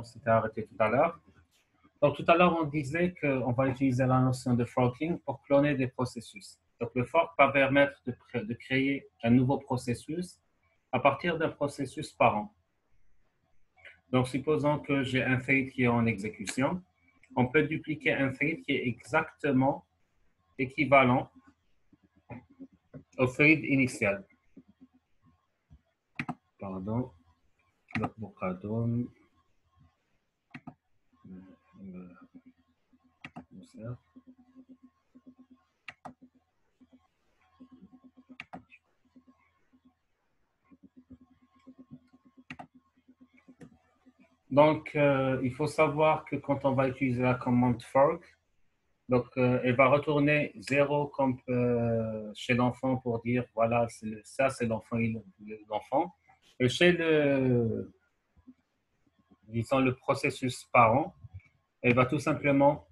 on s'était arrêté tout à l'heure. Donc, tout à l'heure, on disait qu'on va utiliser la notion de forking pour cloner des processus. Donc, le fork va permettre de créer un nouveau processus à partir d'un processus parent. Donc, supposons que j'ai un fade qui est en exécution. On peut dupliquer un fade qui est exactement équivalent au fade initial. Pardon. Donc, il faut savoir que quand on va utiliser la commande fork, donc, elle va retourner 0 comme chez l'enfant pour dire, voilà, ça c'est l'enfant. Et chez disons, le processus parent, elle va tout simplement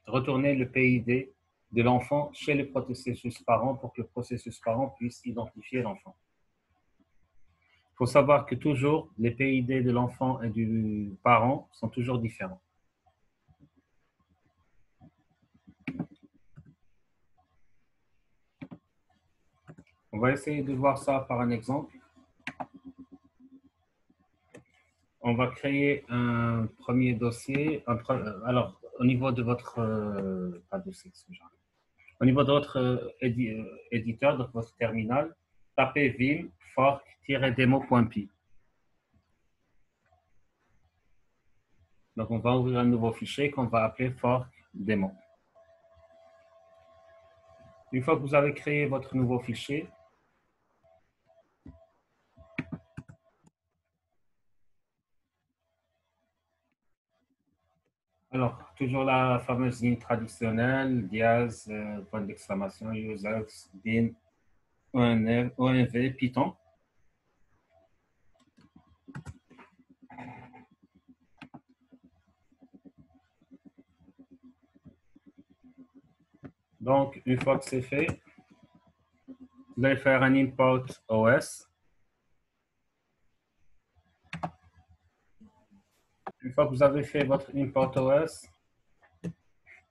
retourner le PID de l'enfant chez le processus parent pour que le processus parent puisse identifier l'enfant. Il faut savoir que toujours, les PID de l'enfant et du parent sont toujours différents. On va essayer de voir ça par un exemple. On va créer un premier dossier. Alors, au niveau de votre pas dossier, au niveau de votre éditeur, de votre terminal, tapez vim fork-demo.py. Donc, on va ouvrir un nouveau fichier qu'on va appeler fork-demo. Une fois que vous avez créé votre nouveau fichier, alors, toujours la fameuse ligne traditionnelle, dièse, point d'exclamation, users, bin, ONV, Python. Donc, une fois que c'est fait, vous allez faire un import OS. Une fois que vous avez fait votre import OS,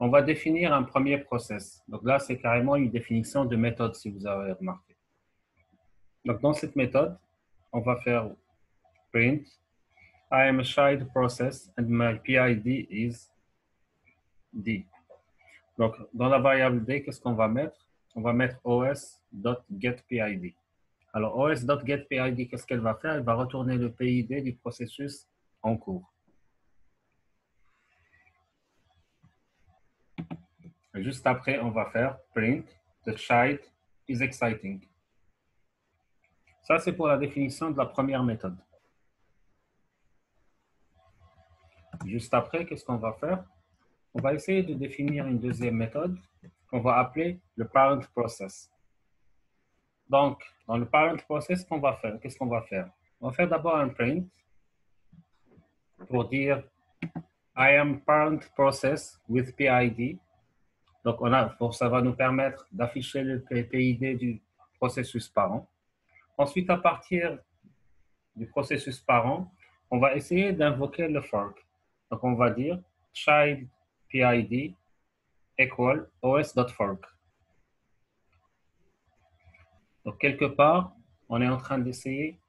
on va définir un premier process. Donc là, c'est carrément une définition de méthode, si vous avez remarqué. Donc, dans cette méthode, on va faire print I am a child process and my PID is D. Donc, dans la variable D, qu'est-ce qu'on va mettre? On va mettre os.getPID. Alors, os.getPID, qu'est-ce qu'elle va faire? Elle va retourner le PID du processus en cours. Et juste après, on va faire print the child is exciting. Ça, c'est pour la définition de la première méthode. Juste après, qu'est-ce qu'on va faire? On va essayer de définir une deuxième méthode qu'on va appeler le parent process. Donc, dans le parent process, qu'est-ce qu'on va faire? On va faire d'abord un print pour dire I am parent process with PID. Donc, ça va nous permettre d'afficher le PID du processus parent. Ensuite, à partir du processus parent, on va essayer d'invoquer le fork. Donc, on va dire child PID equal os.fork. Donc, quelque part, on est en train d'essayer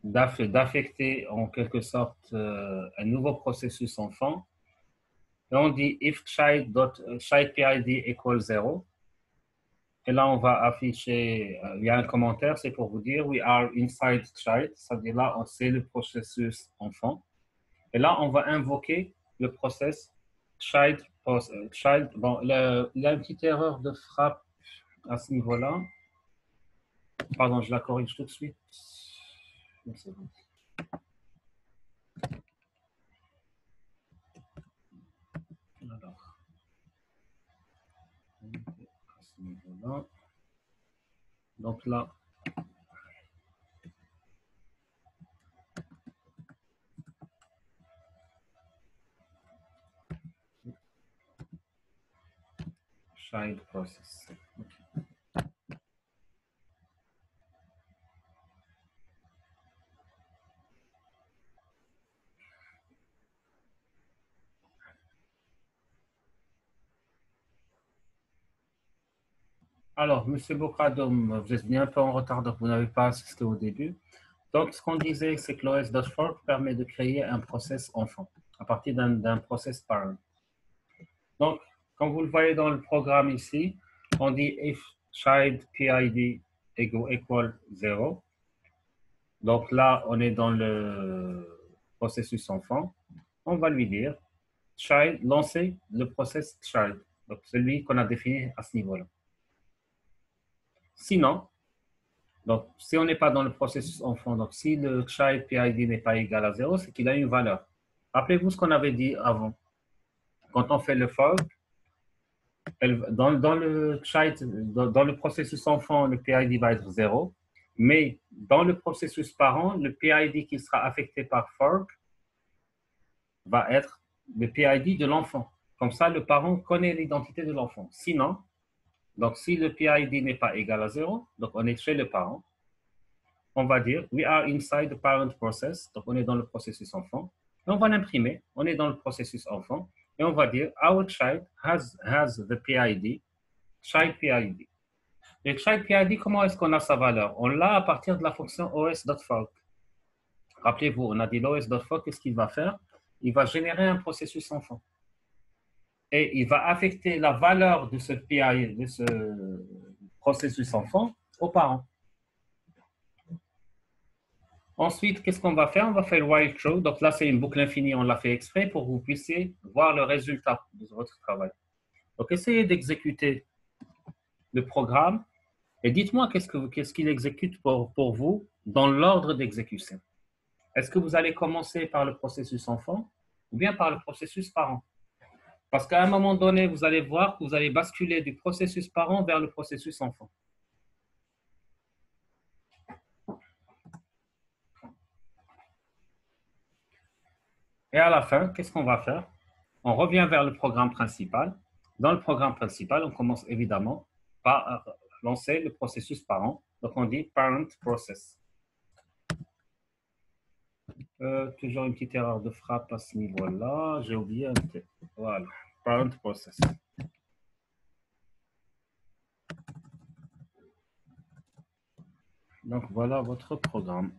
d'affecter en quelque sorte un nouveau processus enfant. Et on dit if child PID equal 0. Et là, on va afficher, il y a un commentaire, c'est pour vous dire we are inside child, c'est-à-dire là, c'est le processus enfant. Et là, on va invoquer le process child. Bon, il y a une petite erreur de frappe à ce niveau-là. Pardon, je la corrige tout de suite. Une seconde. Alors, à ce niveau-là. Donc là, child process. Alors, Monsieur Bokradom, vous êtes bien un peu en retard, donc vous n'avez pas assisté au début. Donc, ce qu'on disait, c'est que l'OS.fork permet de créer un process enfant à partir d'un process parent. Donc, comme vous le voyez dans le programme ici, on dit if child PID equal 0. Donc là, on est dans le processus enfant. On va lui dire child, lancer le process child, donc celui qu'on a défini à ce niveau-là. Sinon, donc si on n'est pas dans le processus enfant, donc si le child PID n'est pas égal à 0, c'est qu'il a une valeur. Rappelez-vous ce qu'on avait dit avant. Quand on fait le fork, dans le child, dans le processus enfant, le PID va être 0, mais dans le processus parent, le PID qui sera affecté par fork va être le PID de l'enfant. Comme ça, le parent connaît l'identité de l'enfant. Sinon, donc si le PID n'est pas égal à 0, donc on est chez le parent, on va dire we are inside the parent process, donc on est dans le processus enfant, et on va l'imprimer, on est dans le processus enfant, et on va dire our child has the PID, child PID. Et child PID, comment est-ce qu'on a sa valeur? On l'a à partir de la fonction os.fork. Rappelez-vous, on a dit l'os.fork, qu'est-ce qu'il va faire? Il va générer un processus enfant. Et il va affecter la valeur de ce PID, de ce processus enfant aux parents. Ensuite, qu'est-ce qu'on va faire? On va faire le while true. Donc là, c'est une boucle infinie, on l'a fait exprès pour que vous puissiez voir le résultat de votre travail. Donc essayez d'exécuter le programme et dites-moi qu'est-ce qu'il exécute pour vous dans l'ordre d'exécution. Est-ce que vous allez commencer par le processus enfant ou bien par le processus parent? Parce qu'à un moment donné, vous allez voir que vous allez basculer du processus parent vers le processus enfant. Et à la fin, qu'est-ce qu'on va faire? On revient vers le programme principal. Dans le programme principal, on commence évidemment par lancer le processus parent. Donc, on dit parent process. Toujours une petite erreur de frappe à ce niveau-là. J'ai oublié un T. Voilà, parent process. Donc, voilà votre programme.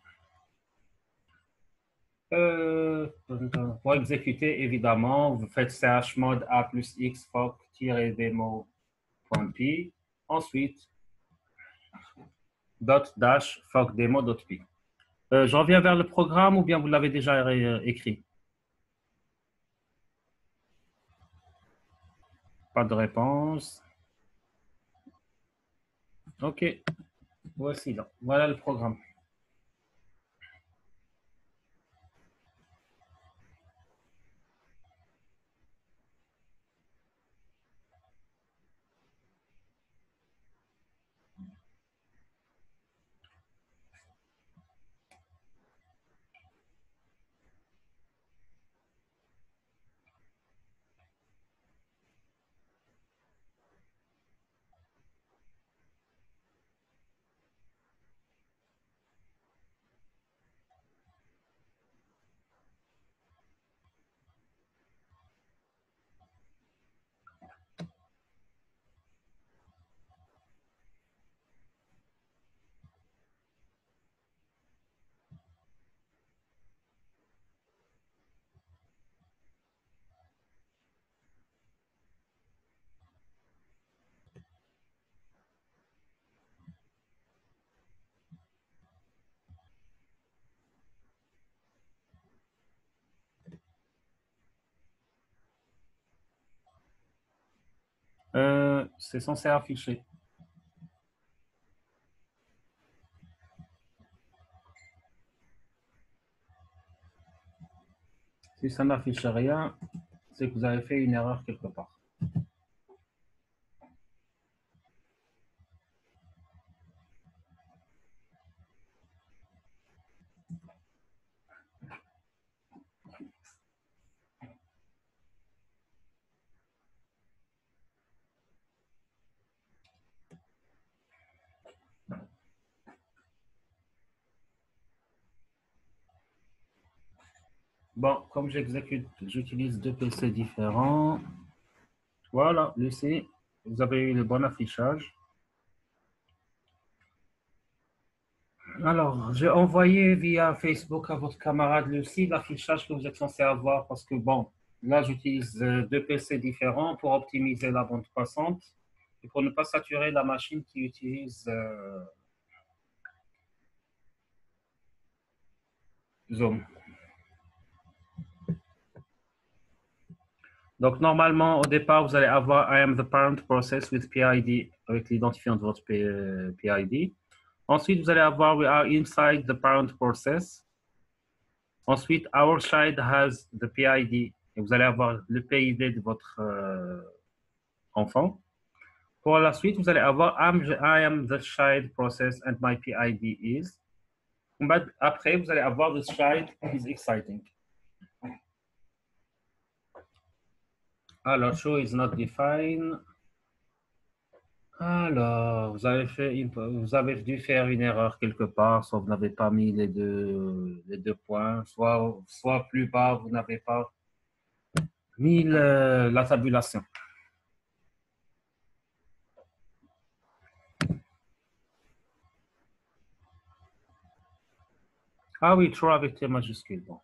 Pour exécuter, évidemment, vous faites chmod a plus x fork-demo.py. Ensuite, dot dash fork-demo.py. Je reviens vers le programme ou bien vous l'avez déjà écrit? Pas de réponse. OK, voici là. Voilà le programme. C'est censé afficher. Si ça n'affiche rien, c'est que vous avez fait une erreur quelque part. Bon, comme j'utilise deux PC différents. Voilà, Lucie, vous avez eu le bon affichage. Alors, j'ai envoyé via Facebook à votre camarade Lucie l'affichage que vous êtes censé avoir parce que, bon, là, j'utilise deux PC différents pour optimiser la bande passante et pour ne pas saturer la machine qui utilise Zoom. Donc, normalement, au départ, vous allez avoir I am the parent process with PID avec l'identifiant de votre PID. Ensuite, vous allez avoir we are inside the parent process. Ensuite, our child has the PID et vous allez avoir le PID de votre enfant. Pour la suite, vous allez avoir I am the child process and my PID is. Après, vous allez avoir the child is exciting. Alors, show is not defined. Alors, vous avez dû faire une erreur quelque part, soit vous n'avez pas mis les deux points, soit plus bas, vous n'avez pas mis la tabulation. Ah oui, true avec T majuscule. Bon.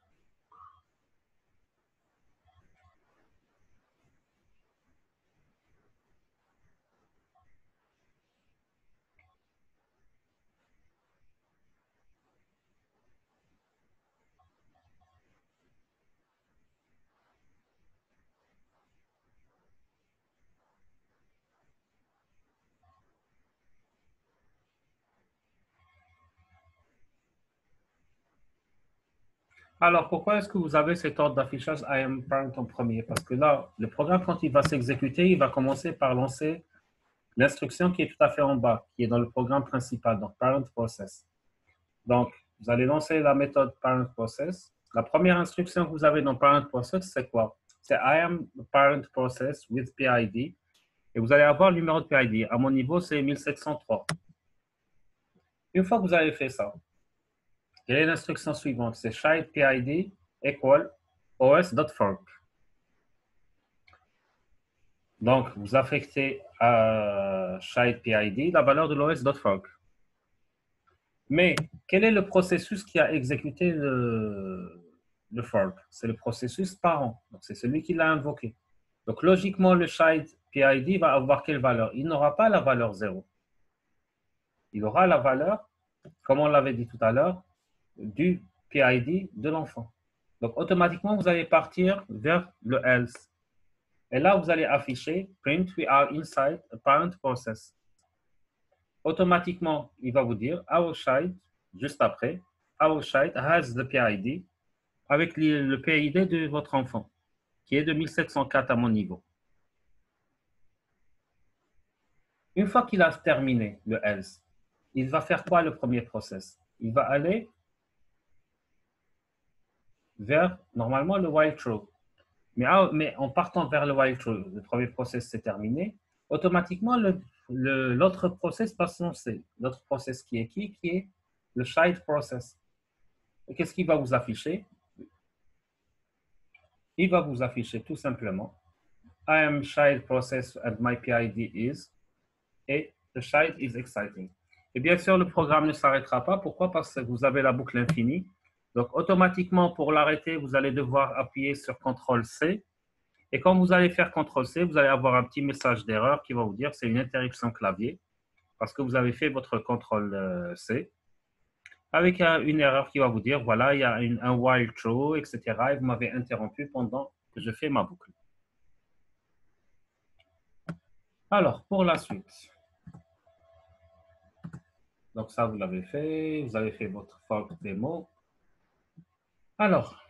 Alors, pourquoi est-ce que vous avez cet ordre d'affichage I am parent en premier? Parce que là, le programme, quand il va s'exécuter, il va commencer par lancer l'instruction qui est tout à fait en bas, qui est dans le programme principal, donc parent process. Donc, vous allez lancer la méthode parent process. La première instruction que vous avez dans parent process, c'est quoi? C'est I am parent process with PID. Et vous allez avoir le numéro de PID. À mon niveau, c'est 1703. Une fois que vous avez fait ça, quelle est l'instruction suivante? C'est child PID equal os.fork. Donc, vous affectez à child PID la valeur de l'os.fork. Mais quel est le processus qui a exécuté le fork? C'est le processus parent. Donc, c'est celui qui l'a invoqué. Donc, logiquement, le child PID va avoir quelle valeur? Il n'aura pas la valeur 0. Il aura la valeur, comme on l'avait dit tout à l'heure, du PID de l'enfant. Donc, automatiquement, vous allez partir vers le else. Et là, vous allez afficher print we are inside a parent process. Automatiquement, il va vous dire our child, juste après, our child has the PID avec le PID de votre enfant, qui est de 1704 à mon niveau. Une fois qu'il a terminé le else, il va faire quoi le premier process? Il va aller vers, normalement, le while true. Mais en partant vers le while true, le premier process c'est terminé, automatiquement, l'autre process va se lancer. L'autre process qui est qui? Qui est le child process. Et qu'est-ce qu'il va vous afficher? Il va vous afficher tout simplement I am child process and my PID is et the child is exciting. Et bien sûr, le programme ne s'arrêtera pas. Pourquoi? Parce que vous avez la boucle infinie. Donc, automatiquement, pour l'arrêter, vous allez devoir appuyer sur CTRL-C. Et quand vous allez faire CTRL-C, vous allez avoir un petit message d'erreur qui va vous dire c'est une interruption clavier parce que vous avez fait votre CTRL-C avec une erreur qui va vous dire voilà, il y a un while true, etc. Et vous m'avez interrompu pendant que je fais ma boucle. Alors, pour la suite. Donc ça, vous l'avez fait. Vous avez fait votre fork démo. Alors,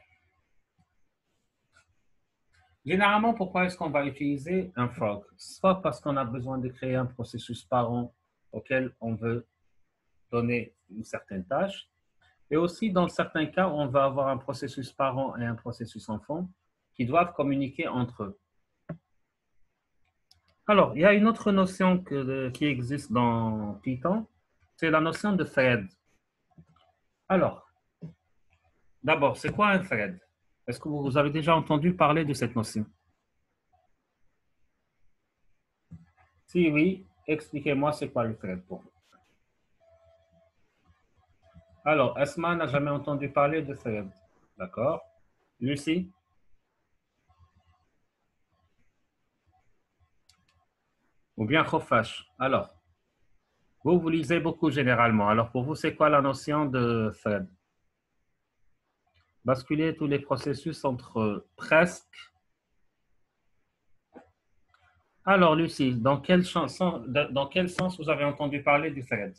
généralement, pourquoi est-ce qu'on va utiliser un fork? Soit parce qu'on a besoin de créer un processus parent auquel on veut donner une certaine tâche. Et aussi, dans certains cas, on va avoir un processus parent et un processus enfant qui doivent communiquer entre eux. Alors, il y a une autre notion qui existe dans Python, c'est la notion de thread. Alors, d'abord, c'est quoi un thread? Est-ce que vous avez déjà entendu parler de cette notion? Si oui, expliquez-moi c'est quoi le thread pour vous. Alors, Asma n'a jamais entendu parler de thread. D'accord. Lucie? Ou bien Khofash. Alors, vous lisez beaucoup généralement. Alors, pour vous, c'est quoi la notion de thread? Basculer tous les processus entre presque. Alors, Lucie, dans quel sens vous avez entendu parler du thread?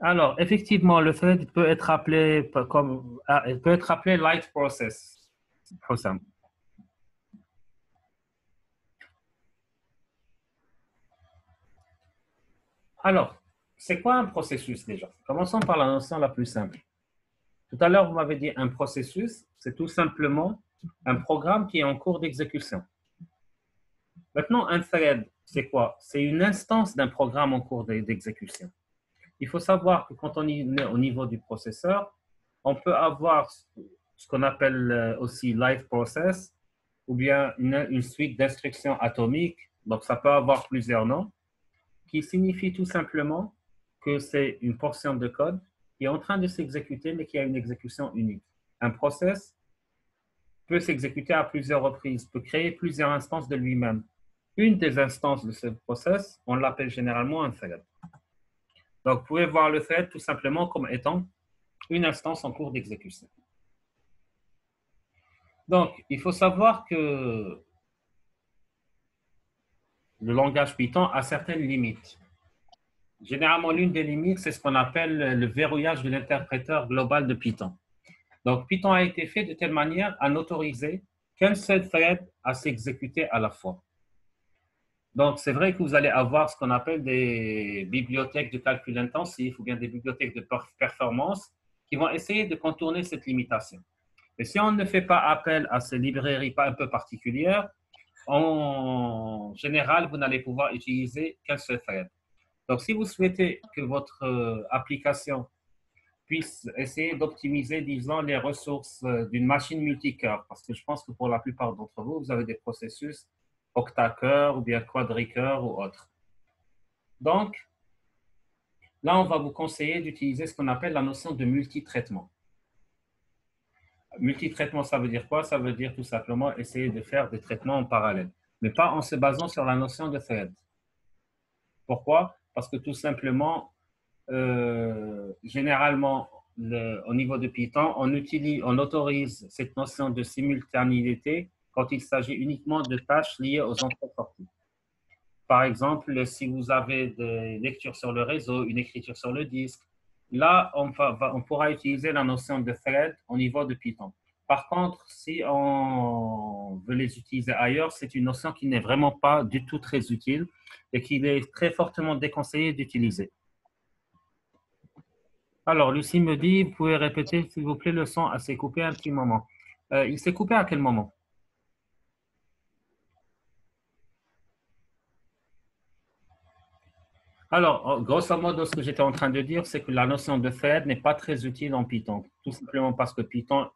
Alors, effectivement, le thread peut être appelé il peut être appelé light process. Hossam. Alors, c'est quoi un processus déjà? Commençons par la notion la plus simple. Tout à l'heure, vous m'avez dit un processus, c'est tout simplement un programme qui est en cours d'exécution. Maintenant, un thread, c'est quoi? C'est une instance d'un programme en cours d'exécution. Il faut savoir que quand on est au niveau du processeur, on peut avoir ce qu'on appelle aussi live process ou bien une suite d'instructions atomiques. Donc, ça peut avoir plusieurs noms, qui signifie tout simplement que c'est une portion de code qui est en train de s'exécuter, mais qui a une exécution unique. Un process peut s'exécuter à plusieurs reprises, peut créer plusieurs instances de lui-même. Une des instances de ce process, on l'appelle généralement un thread. Donc, vous pouvez voir le thread tout simplement comme étant une instance en cours d'exécution. Donc, il faut savoir que le langage Python a certaines limites. Généralement, l'une des limites, c'est ce qu'on appelle le verrouillage de l'interpréteur global de Python. Donc, Python a été fait de telle manière à n'autoriser qu'un seul thread à s'exécuter à la fois. Donc, c'est vrai que vous allez avoir ce qu'on appelle des bibliothèques de calcul intensif ou bien des bibliothèques de performance qui vont essayer de contourner cette limitation. Mais si on ne fait pas appel à ces librairies pas un peu particulières, en général, vous n'allez pouvoir utiliser qu'un seul thread. Donc, si vous souhaitez que votre application puisse essayer d'optimiser, disons, les ressources d'une machine multicœur, parce que je pense que pour la plupart d'entre vous, vous avez des processus octacœur ou bien quadricœur ou autre. Donc, là, on va vous conseiller d'utiliser ce qu'on appelle la notion de multitraitement. Multitraitement, ça veut dire quoi? Ça veut dire tout simplement essayer de faire des traitements en parallèle, mais pas en se basant sur la notion de thread. Pourquoi? Parce que tout simplement, généralement, au niveau de Python, on autorise cette notion de simultanéité quand il s'agit uniquement de tâches liées aux entrées-sorties. Par exemple, si vous avez des lectures sur le réseau, une écriture sur le disque, là, on pourra utiliser la notion de thread au niveau de Python. Par contre, si on veut les utiliser ailleurs, c'est une notion qui n'est vraiment pas du tout très utile et qu'il est très fortement déconseillé d'utiliser. Alors, Lucie me dit, vous pouvez répéter, s'il vous plaît, le son s'est coupé un petit moment. Il s'est coupé à quel moment? Alors, grosso modo, ce que j'étais en train de dire, c'est que la notion de thread n'est pas très utile en Python, tout simplement parce que Python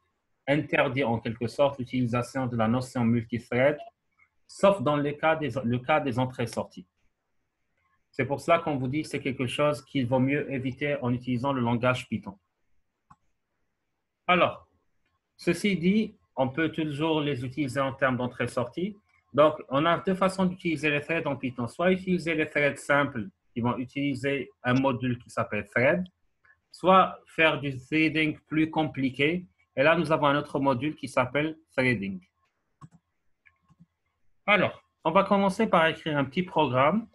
interdit en quelque sorte l'utilisation de la notion multithread, sauf dans le cas des entrées-sorties. C'est pour cela qu'on vous dit que c'est quelque chose qu'il vaut mieux éviter en utilisant le langage Python. Alors, ceci dit, on peut toujours les utiliser en termes d'entrée-sortie. Donc, on a deux façons d'utiliser les threads en Python. Soit utiliser les threads simples qui vont utiliser un module qui s'appelle thread, soit faire du threading plus compliqué. Et là, nous avons un autre module qui s'appelle threading. Alors, on va commencer par écrire un petit programme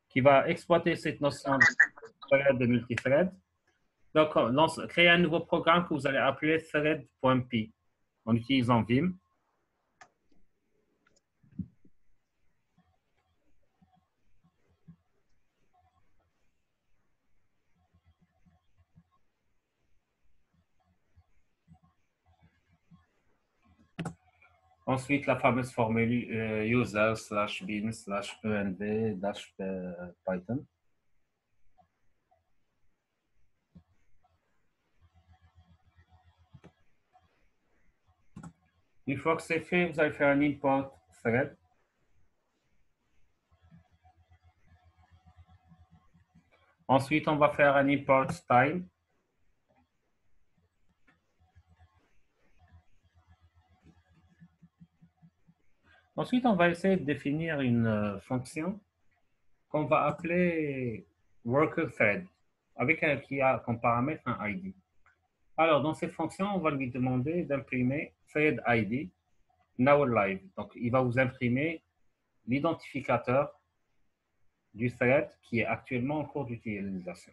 qui va exploiter cette notion de multithread. Donc, créez un nouveau programme que vous allez appeler thread.py en utilisant Vim. Ensuite, la fameuse formule user /bin /env -python. Une fois que c'est fait, vous allez faire un import thread. Ensuite, on va faire un import style. Ensuite, on va essayer de définir une fonction qu'on va appeler worker thread, qui a comme paramètre un ID. Alors, dans cette fonction, on va lui demander d'imprimer thread ID now live. Donc, il va vous imprimer l'identificateur du thread qui est actuellement en cours d'utilisation.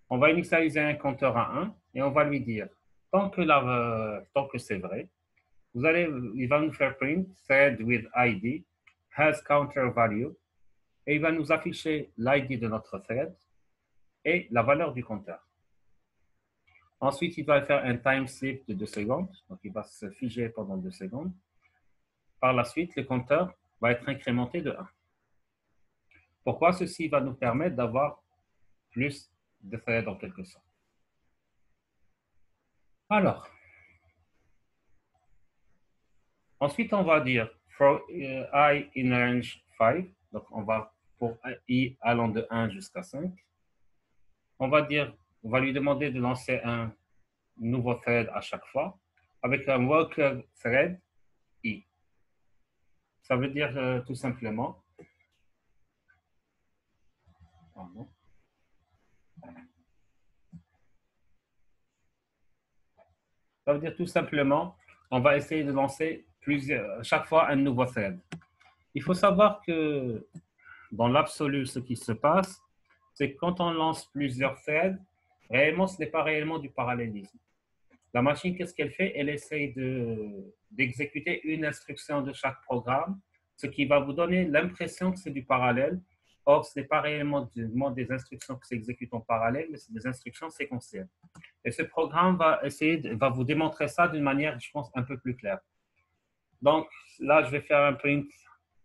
On va initialiser un compteur à 1 et on va lui dire, tant que c'est vrai, il va nous faire print thread with ID has counter value et il va nous afficher l'ID de notre thread et la valeur du compteur. Ensuite, il va faire un time slip de 2 secondes, donc il va se figer pendant 2 secondes. Par la suite, le compteur va être incrémenté de 1. Pourquoi? Ceci va nous permettre d'avoir plus de threads en quelque sorte. Alors, ensuite, on va dire for I in range 5, donc on va pour I allant de 1 jusqu'à 5. On va lui demander de lancer un nouveau thread à chaque fois avec un worker thread I. Ça veut dire tout simplement, pardon. Ça veut dire tout simplement, on va essayer de lancer chaque fois un nouveau thread. Il faut savoir que dans l'absolu, ce qui se passe, c'est que quand on lance plusieurs threads, réellement, ce n'est pas réellement du parallélisme. La machine, qu'est-ce qu'elle fait? Elle essaye d'exécuter une instruction de chaque programme, ce qui va vous donner l'impression que c'est du parallèle. Or, ce n'est pas réellement des instructions qui s'exécutent en parallèle, mais c'est des instructions séquentielles. Et ce programme va vous démontrer ça d'une manière, je pense, un peu plus claire. Donc, là, je vais faire un print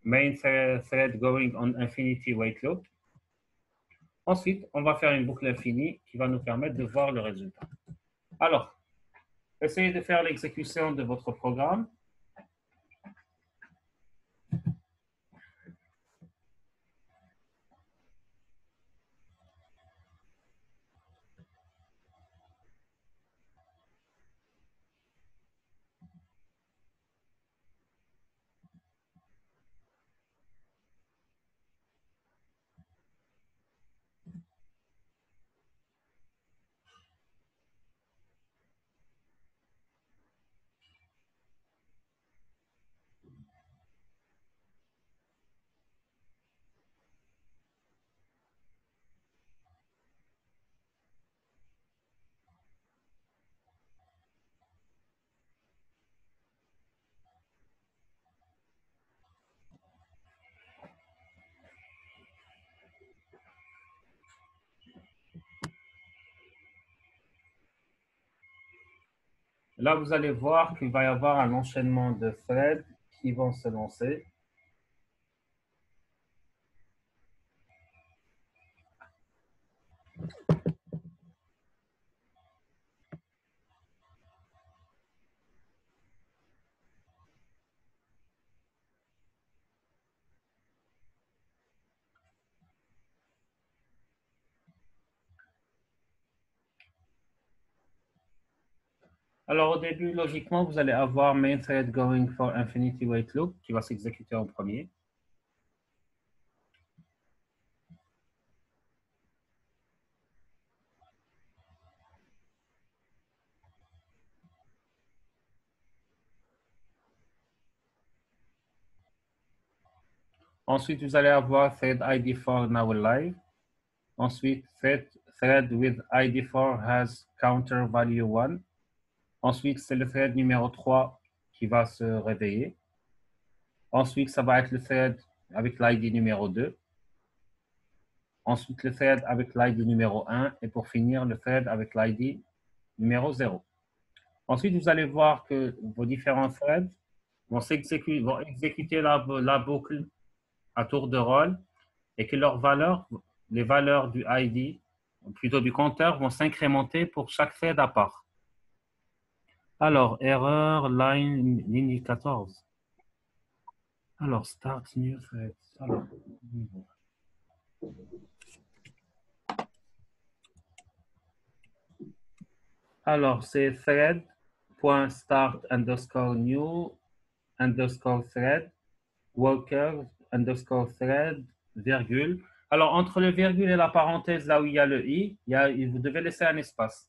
main thread going on infinity wait loop. Ensuite, on va faire une boucle infinie qui va nous permettre de voir le résultat. Alors, essayez de faire l'exécution de votre programme. Là, vous allez voir qu'il va y avoir un enchaînement de threads qui vont se lancer. Alors, au début, logiquement, vous allez avoir main thread going for infinity wait loop qui va s'exécuter en premier. Ensuite, vous allez avoir thread ID4 now live. Ensuite, thread with ID4 has counter value 1. Ensuite, c'est le thread numéro 3 qui va se réveiller. Ensuite, ça va être le thread avec l'ID numéro 2. Ensuite, le thread avec l'ID numéro 1. Et pour finir, le thread avec l'ID numéro 0. Ensuite, vous allez voir que vos différents threads vont exécuter la boucle à tour de rôle et que les valeurs du ID, plutôt du compteur, vont s'incrémenter pour chaque thread à part. Alors, erreur, ligne 14. Alors, start new thread. Alors, Alors, c'est thread.start underscore new underscore thread, worker underscore thread, virgule. Alors, entre le virgule et la parenthèse, là où il y a le i, vous devez laisser un espace.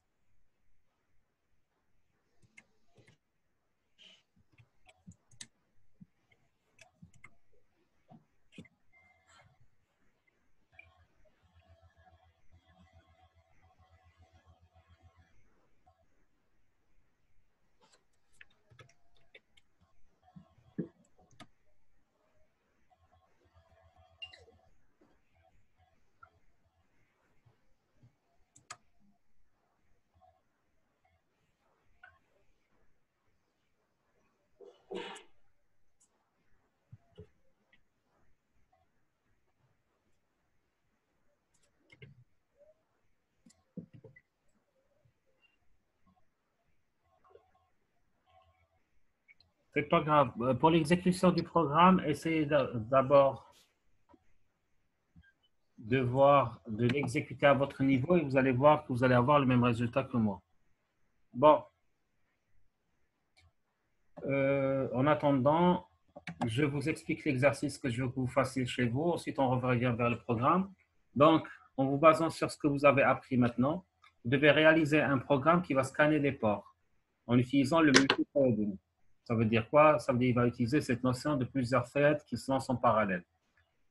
C'est pas grave. Pour l'exécution du programme, essayez d'abord de l'exécuter à votre niveau et vous allez voir que vous allez avoir le même résultat que moi. Bon. En attendant, je vous explique l'exercice que je veux que vous fassiez chez vous. Ensuite, on revient vers le programme. Donc, en vous basant sur ce que vous avez appris maintenant, vous devez réaliser un programme qui va scanner les ports en utilisant le multithreading. Ça veut dire quoi? Ça veut dire qu'il va utiliser cette notion de plusieurs threads qui se lancent en parallèle.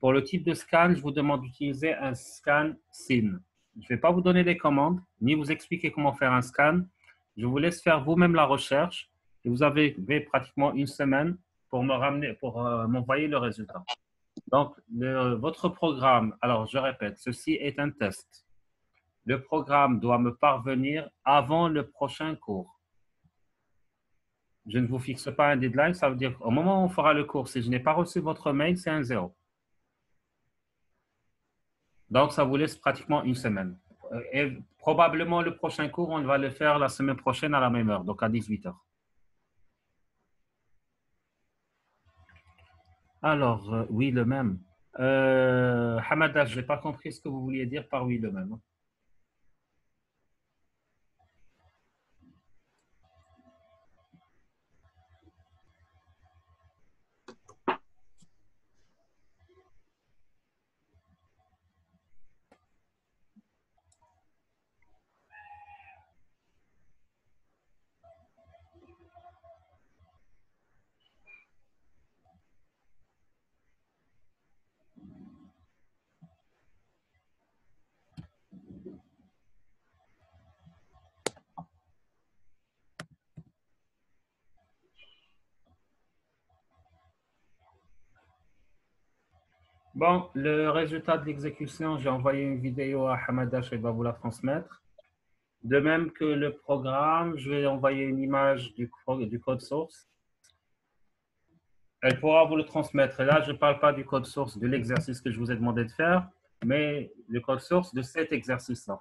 Pour le type de scan, je vous demande d'utiliser un scan SYN. Je ne vais pas vous donner les commandes, ni vous expliquer comment faire un scan. Je vous laisse faire vous-même la recherche et vous avez pratiquement une semaine pour m'envoyer le résultat. Donc, votre programme, alors je répète, ceci est un test. Le programme doit me parvenir avant le prochain cours. Je ne vous fixe pas un deadline, ça veut dire qu'au moment où on fera le cours, si je n'ai pas reçu votre mail, c'est un 0. Donc, ça vous laisse pratiquement une semaine. Et probablement, le prochain cours, on va le faire la semaine prochaine à la même heure, donc à 18 h. Alors, oui, le même. Hamada, je n'ai pas compris ce que vous vouliez dire par oui, le même. Bon, le résultat de l'exécution, j'ai envoyé une vidéo à Hamada, je vais vous la transmettre. De même que le programme, je vais envoyer une image du code source. Elle pourra vous le transmettre. Là, je ne parle pas du code source de l'exercice que je vous ai demandé de faire, mais le code source de cet exercice-là.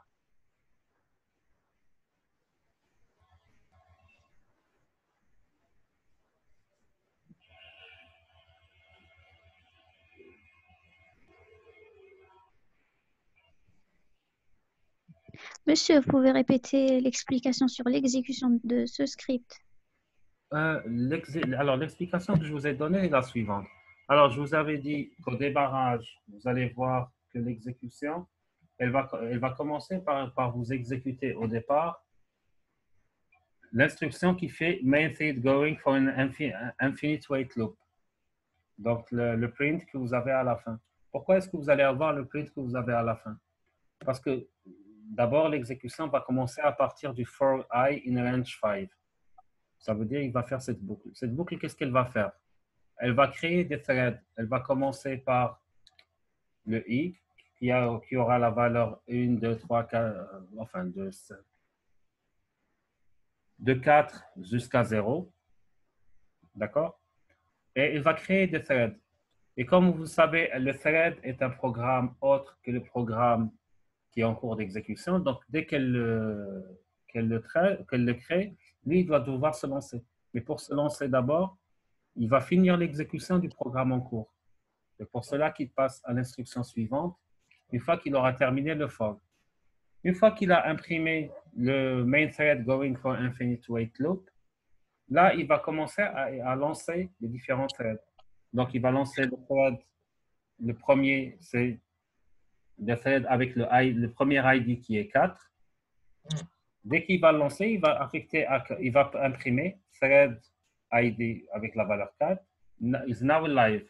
Monsieur, vous pouvez répéter l'explication sur l'exécution de ce script? Alors, l'explication que je vous ai donnée est la suivante. Alors, je vous avais dit qu'au démarrage, vous allez voir que l'exécution, elle va commencer par vous exécuter au départ l'instruction qui fait main thread going for an infinite wait loop. Donc, le print que vous avez à la fin. Pourquoi est-ce que vous allez avoir le print que vous avez à la fin? Parce que d'abord, l'exécution va commencer à partir du for I in range 5. Ça veut dire qu'il va faire cette boucle. Cette boucle, qu'est-ce qu'elle va faire? Elle va créer des threads. Elle va commencer par le i, qui aura la valeur 1, 2, 3, 4, enfin de 4 jusqu'à 0. D'accord? Et il va créer des threads. Et comme vous savez, le thread est un programme autre que le programme qui est en cours d'exécution. Donc, dès qu'elle le crée, lui, il doit devoir se lancer. Mais pour se lancer d'abord, il va finir l'exécution du programme en cours. C'est pour cela qu'il passe à l'instruction suivante, une fois qu'il aura terminé le for. Une fois qu'il a imprimé le main thread going for infinite wait loop, là, il va commencer à lancer les différents threads. Donc, il va lancer le thread, le premier, c'est le thread avec le premier ID qui est 4. Dès qu'il va le lancer, il va imprimer thread ID avec la valeur 4, is now live.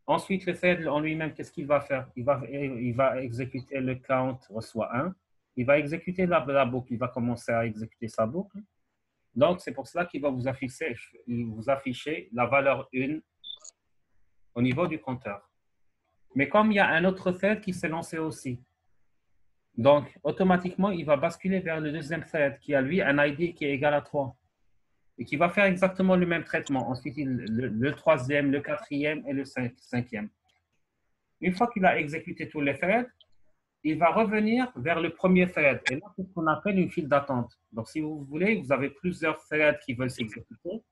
Ensuite, le thread en lui-même, qu'est-ce qu'il va faire? Il va exécuter le count reçoit 1. Il va exécuter la boucle, il va commencer à exécuter sa boucle. Donc, c'est pour cela qu'il va vous afficher la valeur 1 au niveau du compteur. Mais comme il y a un autre thread qui s'est lancé aussi, donc automatiquement, il va basculer vers le deuxième thread qui a lui un ID qui est égal à 3 et qui va faire exactement le même traitement. Ensuite, le troisième, le quatrième et le cinquième. Une fois qu'il a exécuté tous les threads, il va revenir vers le premier thread. Et là, c'est ce qu'on appelle une file d'attente. Donc, si vous voulez, vous avez plusieurs threads qui veulent s'exécuter.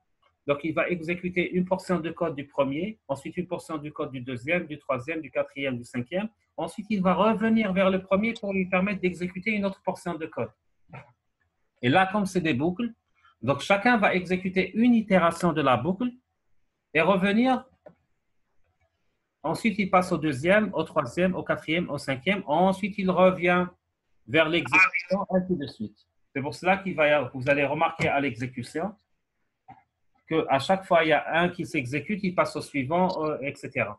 Donc, il va exécuter une portion de code du premier, ensuite une portion du code du deuxième, du troisième, du quatrième, du cinquième. Ensuite, il va revenir vers le premier pour lui permettre d'exécuter une autre portion de code. Et là, comme c'est des boucles, donc chacun va exécuter une itération de la boucle et revenir. Ensuite, il passe au deuxième, au troisième, au quatrième, au cinquième. Ensuite, il revient vers l'exécution, ainsi de suite. C'est pour cela vous allez remarquer à l'exécution qu'à chaque fois, il y a un qui s'exécute, il passe au suivant, etc.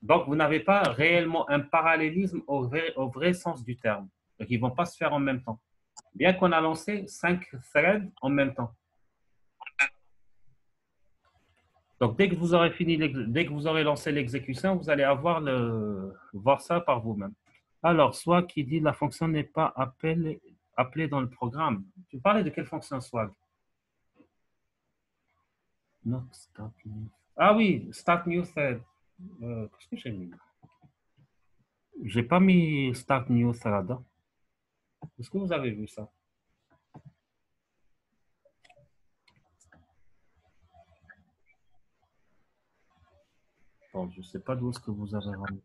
Donc, vous n'avez pas réellement un parallélisme au vrai sens du terme. Donc, ils ne vont pas se faire en même temps. Bien qu'on a lancé 5 threads en même temps. Donc, dès que vous aurez lancé l'exécution, vous allez voir ça par vous-même. Alors, soit qui dit la fonction n'est pas appelée dans le programme. Tu parlais de quelle fonction, Swag? Not start new. Ah oui, start new thread. Qu'est-ce que j'ai mis? J'ai pas mis start new thread. Est-ce que vous avez vu ça? Bon, je ne sais pas d'où est-ce que vous avez ramené.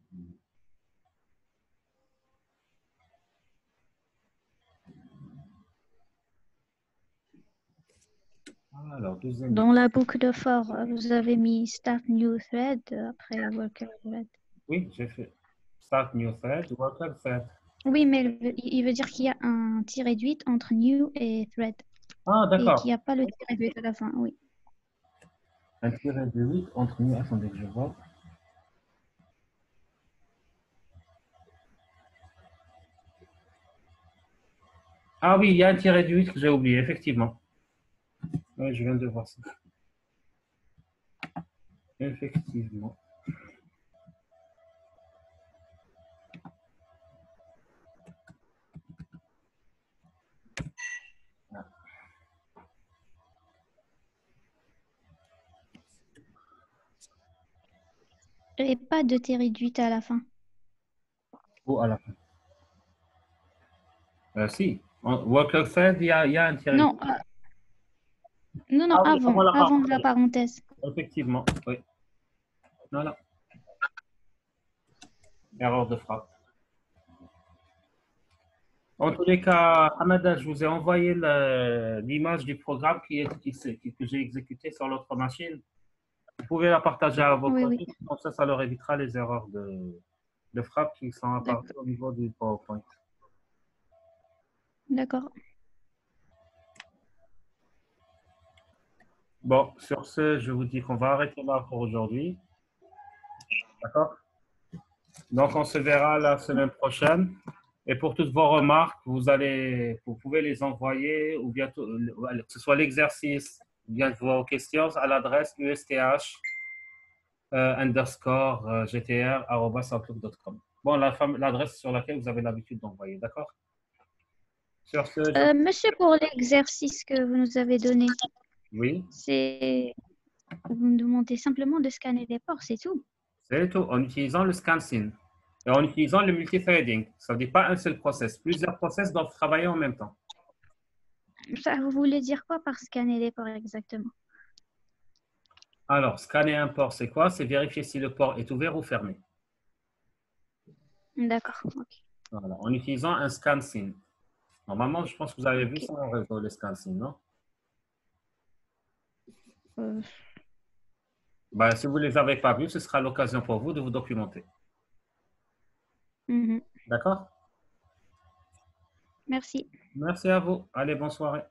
Alors, deuxième. Dans la boucle de for, vous avez mis Start New Thread après Worker Thread. Oui, j'ai fait Start New Thread, Worker Thread. Oui, mais il veut dire qu'il y a un tiré de 8 entre New et Thread. Ah, Et d'accord. qu'il n'y a pas le tiré de 8 à la fin, oui. Un tiré de 8 entre New. Attendez que je vois. Ah oui, il y a un tiré de 8 que j'ai oublié, effectivement. Oui, je viens de voir ça. Effectivement. Et pas de tiré de 8 à la fin. Ou à la fin. Si. Worker Thread, il y a un tiré. Non, non, Ah oui, avant la parenthèse. Effectivement, oui. Voilà. Erreur de frappe. En tous les cas, Hamada, je vous ai envoyé l'image du programme que j'ai exécuté sur l'autre machine. Vous pouvez la partager à vos collègues, comme ça leur évitera les erreurs de frappe qui sont apparues au niveau du PowerPoint. D'accord. Bon, sur ce, je vous dis qu'on va arrêter là pour aujourd'hui. D'accord? Donc, on se verra la semaine prochaine. Et pour toutes vos remarques, vous pouvez les envoyer, ou bien que ce soit l'exercice, ou bien vos questions à l'adresse usth_gtr@outlook.com. Bon, l'adresse sur laquelle vous avez l'habitude d'envoyer, d'accord? Sur ce, Monsieur, pour l'exercice que vous nous avez donné, oui, vous nous demandez simplement de scanner les ports, c'est tout. c'est tout, en utilisant le ScanSyn et en utilisant le multithreading. Ça ne dit pas un seul process. Plusieurs process doivent travailler en même temps. Ça, vous voulez dire quoi par scanner les ports exactement? Alors, scanner un port, c'est quoi? C'est vérifier si le port est ouvert ou fermé. D'accord. Okay. Voilà, en utilisant un ScanSyn. Normalement, je pense que vous avez vu Ok. ça en réseau, les SCANSIM, non? Euh, Ben, si vous ne les avez pas vus, ce sera l'occasion pour vous de vous documenter. mhm. D'accord? Merci. Merci à vous. Allez, bonne soirée.